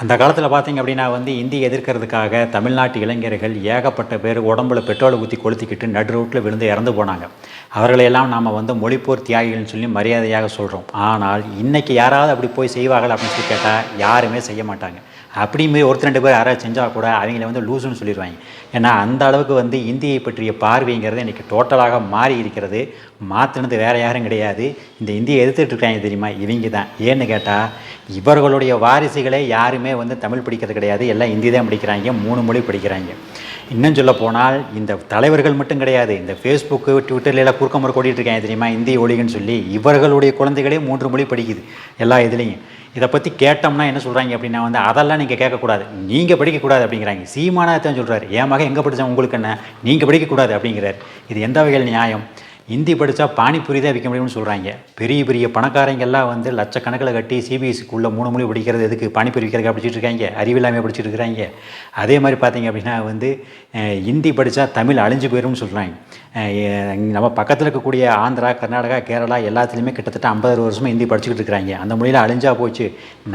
அந்த காலத்தில் பார்த்தீங்க அப்படின்னா இந்தியை எதிர்க்கிறதுக்காக தமிழ்நாட்டு இளைஞர்கள் ஏகப்பட்ட பேர் உடம்புல பெட்ரோலை ஊற்றி கொளுத்திக்கிட்டு நடு ரோட்டில் விழுந்து இறந்து போனாங்க. அவர்களையெல்லாம் நாம் மொழிப்போர் தியாகிகள்னு சொல்லி மரியாதையாக சொல்கிறோம். ஆனால் இன்றைக்கி யாராவது அப்படி போய் செய்வார்கள் அப்படின்னு சொல்லி கேட்டால் யாருமே செய்ய மாட்டாங்க. அப்படியுமே ஒருத்தர் ரெண்டு பேர் யாராவது செஞ்சால் கூட அவங்கள லூசுன்னு சொல்லிடுவாங்க. ஏன்னா அந்த அளவுக்கு இந்தியை பற்றிய பார்வைங்கிறது இன்றைக்கி டோட்டலாக மாறி இருக்கிறது. மாற்றினது வேறு யாரும் கிடையாது, இந்த இந்தியை எதிர்த்துட்டு இருக்காங்க தெரியுமா, இவங்க தான். ஏன்னு கேட்டால் இவர்களுடைய வாரிசுகளே யாருமே தமிழ் படிக்கிறது கிடையாது, எல்லாம் ஹிந்தி தான் படிக்கிறாங்க, 3 மொழி படிக்கிறாங்க. இன்னும் சொல்ல போனால் இந்த தலைவர்கள் மட்டும் கிடையாது, இந்த ஃபேஸ்புக்கு ட்விட்டர்லாம் குறுக்கமுறை கூட்டிகிட்டு இருக்காங்க தெரியுமா, இந்தி ஒழிகன்னு சொல்லி. இவர்களுடைய குழந்தைகளே 3 மொழி படிக்குது எல்லா இதுலேயும். இதை பற்றி கேட்டோம்னா என்ன சொல்கிறாங்க அப்படின்னா அதெல்லாம் நீங்கள் கேட்கக்கூடாது, நீங்கள் படிக்கக்கூடாது அப்படிங்கிறாங்க. சீமானதான் சொல்கிறார், என் மகன் எங்கே படித்தா உங்களுக்கு என்ன, நீங்கள் படிக்கக்கூடாது அப்படிங்கிறார். இது எந்த வகையில் நியாயம்? ஹிந்தி படித்தா பானிபூரி தான் விற்க முடியும்னு சொல்கிறாங்க. பெரிய பெரிய பணக்காரங்கெல்லாம் லட்சக்கணக்கில் கட்டி சிபிஎஸ்சிக்குள்ளே 3 மொழி படிக்கிறது எதுக்கு, பானிபூரி விற்கிறதுக்காக படிச்சுட்டு இருக்காங்க, அறிவில்லாமல் படிச்சுட்டு இருக்கிறாங்க. அதே மாதிரி பார்த்திங்க அப்படின்னா ஹிந்தி படித்தா தமிழ் அழிஞ்சு போயிடும்னு சொல்கிறாங்க. நம்ம பக்கத்தில் இருக்கக்கூடிய ஆந்திரா, கர்நாடகா, கேரளா எல்லாத்துலேயுமே கிட்டத்தட்ட 50 வருஷமாக ஹிந்தி படிச்சுக்கிட்டு இருக்கிறாங்க. அந்த மொழியில் அழிஞ்சா போச்சு.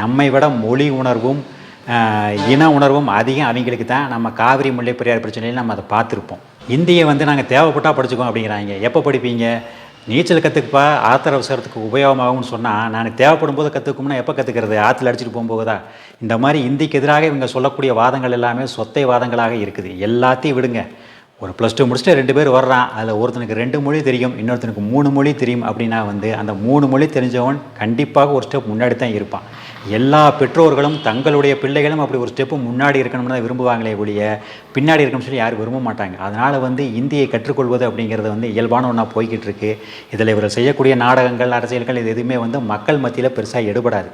நம்மை விட மொழி உணர்வும் இன உணர்வும் அதிகம் அவங்களுக்கு தான். நம்ம காவிரி முல்லை பெரியார் பிரச்சனையில் நம்ம அதை பார்த்துருப்போம். இந்தியை நாங்கள் தேவைப்பட்டால் படிச்சுக்கோம் அப்படிங்கிறாங்க. எப்போ படிப்பீங்க? நீச்சல் கற்றுக்குப்பா, ஆத்திர அவசரத்துக்கு உபயோகமாகும்னு சொன்னால் நான் தேவைப்படும் போது கற்றுக்கும்னா எப்போ கற்றுக்கிறது? ஆற்றுல அடிச்சுட்டு போகும்போதா? இந்த மாதிரி இந்திக்கு எதிராக இவங்க சொல்லக்கூடிய வாதங்கள் எல்லாமே சொத்தை வாதங்களாக இருக்குது. எல்லாத்தையும் விடுங்க. ஒரு +2 முடிச்சுட்டு 2 பேர் வர்றான், அதில் ஒருத்தனுக்கு 2 மொழி தெரியும், இன்னொருத்தனுக்கு 3 மொழி தெரியும் அப்படின்னா அந்த 3 மொழி தெரிஞ்சவன் கண்டிப்பாக ஒரு ஸ்டெப் முன்னாடி தான் இருப்பான். எல்லா பெற்றோர்களும் தங்களுடைய பிள்ளைகளும் அப்படி ஒரு ஸ்டெப்பு முன்னாடி இருக்கணும்னு தான் விரும்புவாங்களே ஒழிய பின்னாடி இருக்கணும்னு சொல்லி யாரும் விரும்ப மாட்டாங்க. அதனால் இந்தியை கற்றுக்கொள்வது அப்படிங்கிறது இயல்பான ஒன்றா போய்கிட்டு இருக்குது. இதில் இவர்கள் செய்யக்கூடிய நாடகங்கள், அரசியல்கள் இது எதுவுமே மக்கள் மத்தியில் பெருசாக எடுபடாது.